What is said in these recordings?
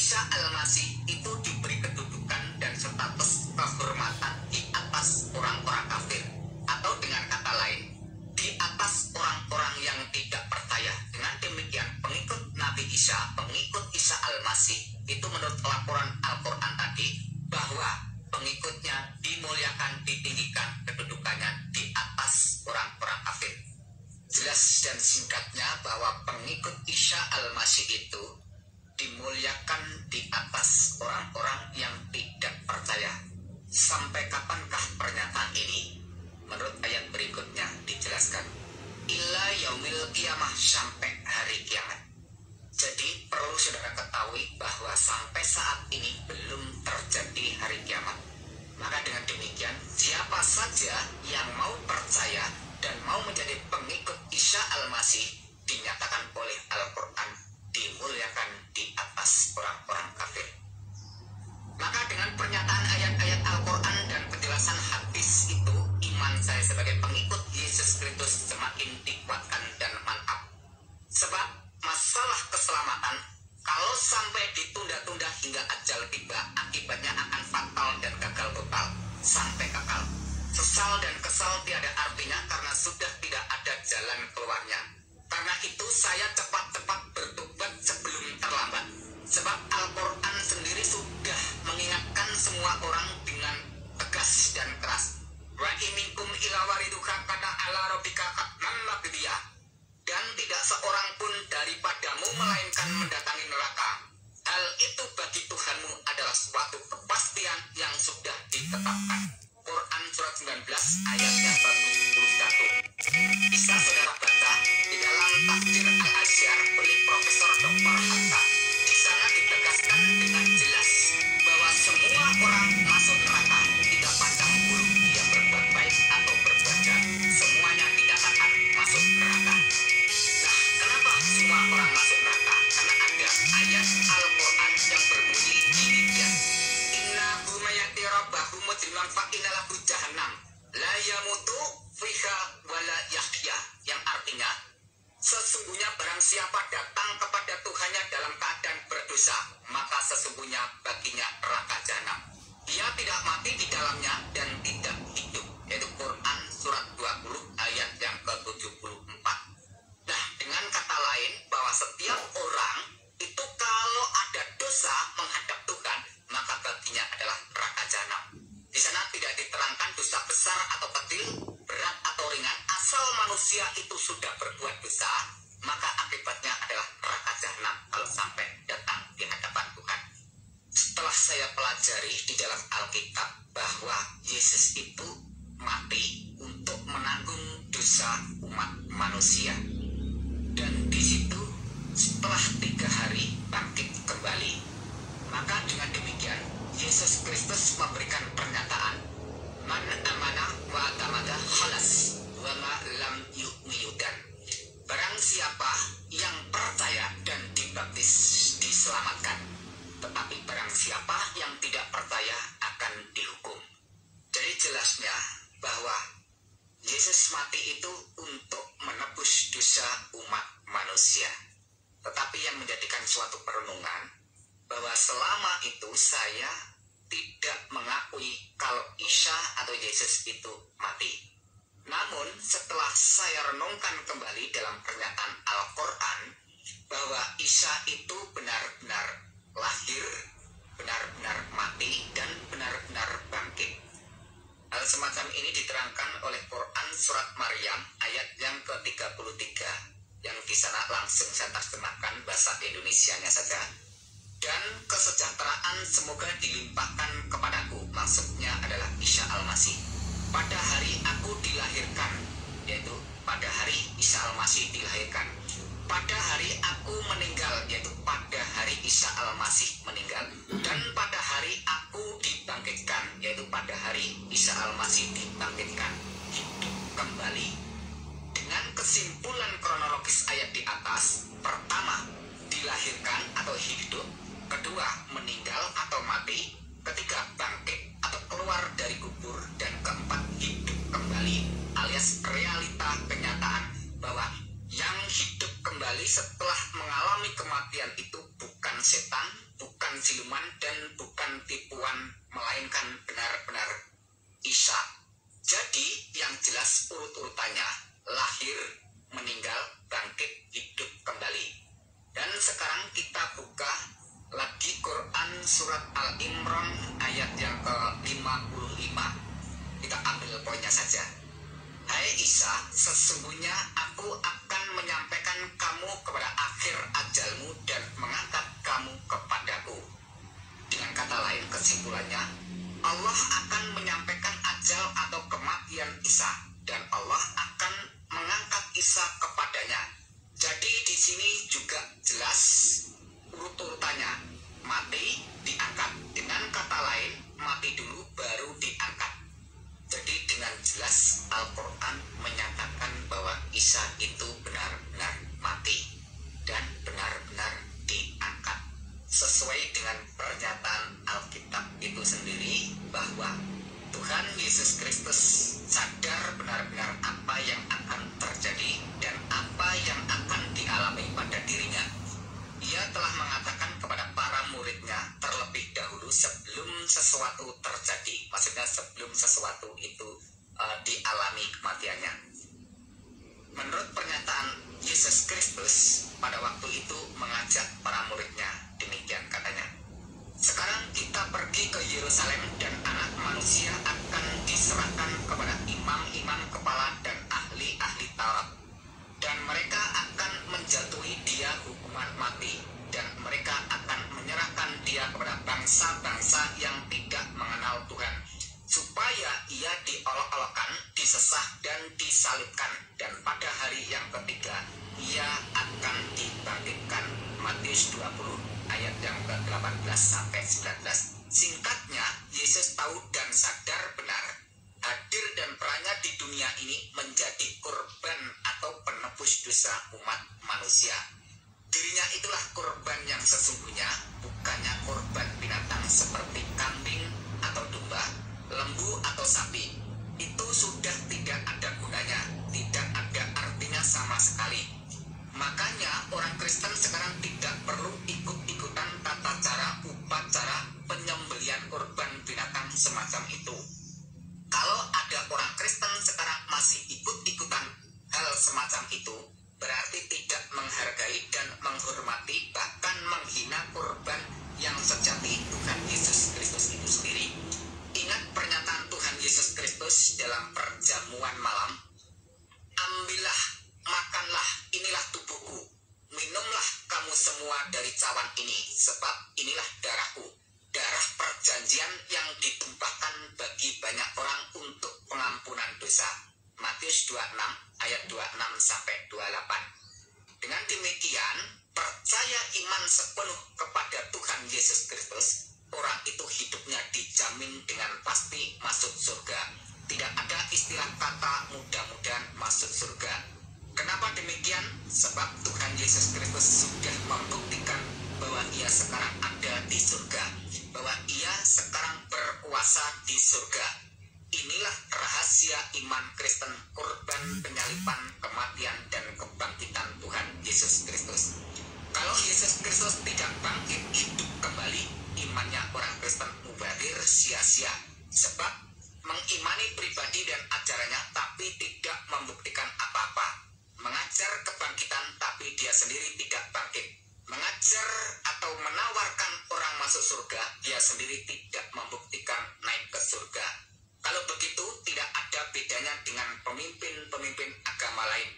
Isa Al-Masih itu diberi kedudukan dan status kehormatan di atas orang-orang kafir, atau dengan kata lain, di atas orang-orang yang tidak percaya. Dengan demikian, pengikut Nabi Isa, pengikut Isa Al-Masih, itu menurut laporan Al-Quran tadi, bahwa pengikutnya dimuliakan, ditinggikan kedudukannya di atas orang-orang kafir. Jelas dan singkatnya bahwa pengikut Isa Al-Masih itu dimuliakan di atas orang-orang yang tidak percaya. Sampai kapankah pernyataan ini? Menurut ayat berikutnya dijelaskan, illa yaumil qiyamah, sampai hari kiamat. Jadi perlu saudara ketahui bahwa sampai saat ini belum terjadi hari kiamat. Maka dengan demikian, siapa saja yang mau percaya dan mau menjadi pengikut Isa Al-Masih, dinyatakan oleh Al-Quran dimuliakan di atas orang-orang kafir. Maka dengan pernyataan ayat-ayat Al-Quran dan penjelasan hadis itu, iman saya sebagai pengikut Yesus Kristus semakin dikuatkan dan mantap. Sebab masalah keselamatan, kalau sampai ditunda-tunda hingga ajal tiba, akibatnya akan fatal dan gagal total, sampai kekal. Sesal dan kesal tiada artinya karena sudah tidak ada jalan keluarnya. Karena itu saya cepat-cepat bertobat sebelum terlambat. Sebab Al-Quran sendiri sudah mengingatkan semua orang dengan tegas dan keras. Wa iminkum ila wariduha kana ala rabbika hatman maqdiyah. Dan tidak seorang pun daripadamu melainkan mendatangi neraka. Hal itu bagi Tuhanmu adalah suatu kepastian yang sudah ditetapkan. Quran surat 19 ayat yang ke-71. Bisa saudara baca di dalam tafsir Al-Asyar oleh Profesor Dr. Hatta. Di sana ditegaskan dengan jelas bahwa semua orang masuk neraka, tidak pandang bulu dia berbuat baik atau berbuat jahat, semuanya tidak akan masuk neraka. Nah, kenapa semua orang masuk neraka? Karena ada ayat Al-Quran yang berbunyi demikian, innahu mayati rabbahu mujriman fa innalahu jahannam la yamutu fiha wala yahya, yang artinya sesungguhnya barang siapa datang kepada Tuhannya dalam keadaan berdosa, maka sesungguhnya baginya neraka jahanam. Dia tidak mati di dalamnya dan tidak hidup. Yaitu Quran surat 20 ayat yang ke-74. Nah, dengan kata lain bahwa setiap orang itu kalau ada dosa menghadap Tuhan, maka baginya adalah neraka jahanam. Di sana tidak diterangkan dosa besar atau kecil, berat atau ringan. Asal manusia itu sudah berbuat dosa, maka akibatnya adalah neraka jahanam kalau sampai datang di hadapan Tuhan. Setelah saya pelajari di dalam Alkitab bahwa Yesus itu mati untuk menanggung dosa umat manusia, dan di situ setelah 3 hari bangkit kembali, maka dengan demikian Yesus Kristus memberikan pernyataan, man amana wa tamada khalas wa ma lam yu'miyudan. Barang siapa yang percaya dan dibaptis diselamatkan, tetapi barang siapa yang tidak percaya akan dihukum. Jadi jelasnya bahwa Yesus mati itu untuk menebus dosa umat manusia. Tetapi yang menjadikan suatu perenungan bahwa selama itu saya tidak mengakui kalau Isa atau Yesus itu mati. Namun setelah saya renungkan kembali dalam pernyataan Al-Quran bahwa Isa itu benar-benar lahir, benar-benar mati, dan benar-benar bangkit. Hal semacam ini diterangkan oleh Quran surat Maryam ayat yang ke-33, yang di sana langsung saya terjemahkan bahasa Indonesianya saja. Dan kesejahteraan semoga dilimpahkan kepadaku, maksudnya adalah Isa Al-Masih. Pada hari aku dilahirkan, yaitu pada hari Isa Al-Masih dilahirkan. Pada hari aku meninggal, yaitu pada hari Isa Al-Masih meninggal. Dan pada hari aku dibangkitkan, yaitu pada hari Isa Al-Masih dibangkitkan, hidup kembali. Dengan kesimpulan kronologis ayat di atas, pertama, dilahirkan atau hidup, kedua, meninggal atau mati, ketiga, bangkit atau keluar dari kubur, dan keempat, hidup kembali, alias realita kenyataan bahwa yang hidup kembali setelah mengalami kematian itu bukan setan, bukan siluman dan bukan tipuan, melainkan benar-benar Isa. Jadi yang jelas urut-urutannya lahir, meninggal, bangkit, hidup kembali. Dan sekarang kita buka lagi Quran surat Al-Imran ayat yang ke-55. Kita ambil poinnya saja. Hai Isa, sesungguhnya aku akan menyampaikan kamu kepada akhir ajalmu dan mengangkat kamu kepadaku. Dengan kata lain, kesimpulannya, Allah akan menyampaikan ajal atau kematian Isa dan Allah akan mengangkat Isa kepadanya. Jadi di sini juga jelas urut-urutannya, mati, diangkat. Dengan kata lain, mati dulu baru diangkat. Jadi dengan jelas Al-Quran menyatakan bahwa Isa itu benar-benar mati dan benar-benar diangkat. Sesuai dengan pernyataan Alkitab itu sendiri bahwa Tuhan Yesus Kristus sadar benar-benar apa yang akan terjadi dan apa yang akan dialami pada dirinya. Ia telah mengatakan kepada para muridnya terlebih dahulu sebelum sesuatu terjadi. Maksudnya sebelum sesuatu itu dialami kematiannya. Menurut pernyataan Yesus Kristus pada waktu itu mengajak para muridnya, demikian katanya. Sekarang kita pergi ke Yerusalem dan anak manusia akan diserahkan kepada imam-imam kepala dan ahli-ahli Taurat. Dan mereka akan menjatuhi dia hukuman mati. Dan mereka akan menyerahkan dia kepada bangsa-bangsa yang tidak mengenal Tuhan. Supaya ia diolok-olokkan, disesah dan disalibkan. Dan pada hari yang ketiga, ia akan dibangkitkan. Matius 20 ayat yang ke-18 sampai 19. Singkatnya, Yesus tahu dan sadar benar hadir dan perannya di dunia ini menjadi korban atau penebus dosa umat manusia. Dirinya itulah korban yang sesungguhnya, bukannya korban binatang seperti kambing atau domba, lembu atau sapi. Itu sudah tidak ada gunanya, tidak ada artinya sama sekali. Makanya orang Kristen sekarang tidak perlu ikut-ikutan tata cara upacara penyembelihan korban binatang semacam itu. Kalau ada orang Kristen sekarang masih ikut-ikutan hal semacam itu, berarti tidak menghargai dan menghormati, bahkan menghina korban yang sejati Tuhan Yesus Kristus itu sendiri. Ingat pernyataan Tuhan Yesus Kristus dalam perjamuan malam, ambillah, makanlah, inilah tubuhku, minumlah kamu semua dari cawan ini, sebab inilah darahku, darah perjanjian yang ditumpahkan bagi banyak orang untuk pengampunan dosa. Matius 26 ayat 26 sampai 28. Dengan demikian, percaya iman sepenuh kepada Tuhan Yesus Kristus, orang itu hidupnya dijamin dengan pasti masuk surga. Tidak ada istilah kata mudah-mudahan masuk surga. Kenapa demikian? Sebab Tuhan Yesus Kristus sudah membuktikan bahwa ia sekarang ada di surga, bahwa ia sekarang berkuasa di surga. Inilah rahasia iman Kristen, korban penyaliban, kematian, dan kebangkitan Tuhan Yesus Kristus. Kalau Yesus Kristus tidak bangkit hidup kembali, imannya orang Kristen mubazir, sia-sia. Sebab mengimani pribadi dan ajarannya tapi tidak membuktikan apa-apa. Mengajar kebangkitan tapi dia sendiri tidak bangkit. Mengajar atau menawarkan orang masuk surga, dia sendiri tidak membuktikan naik ke surga. Kalau begitu tidak ada bedanya dengan pemimpin-pemimpin agama lain.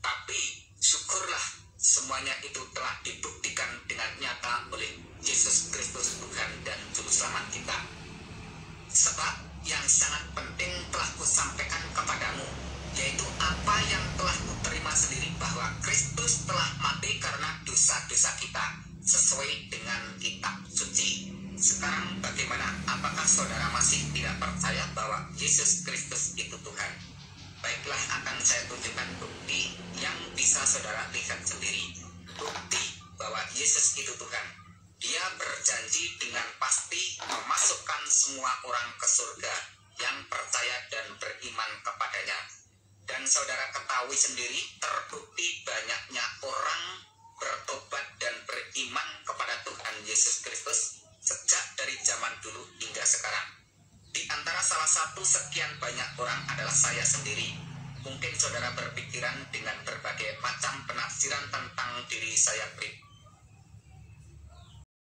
Tapi syukurlah semuanya itu telah dibuktikan dengan nyata oleh Yesus Kristus Tuhan dan Juru Selamat kita. Sebab yang sangat penting telah kusampaikan kepadamu, yaitu apa yang telah kuterima sendiri, bahwa Kristus telah mati karena dosa-dosa kita sesuai dengan kitab suci. Sekarang bagaimana? Apakah saudara masih tidak percaya bahwa Yesus Kristus itu Tuhan? Baiklah, akan saya tunjukkan bukti yang bisa saudara lihat sendiri. Bukti bahwa Yesus itu Tuhan. Dia berjanji dengan pasti memasukkan semua orang ke surga yang percaya dan beriman kepadanya. Dan saudara ketahui sendiri, terbukti banyaknya orang bertobat dan beriman kepada Tuhan Yesus Kristus dulu hingga sekarang. Di antara salah satu sekian banyak orang adalah saya sendiri. Mungkin saudara berpikiran dengan berbagai macam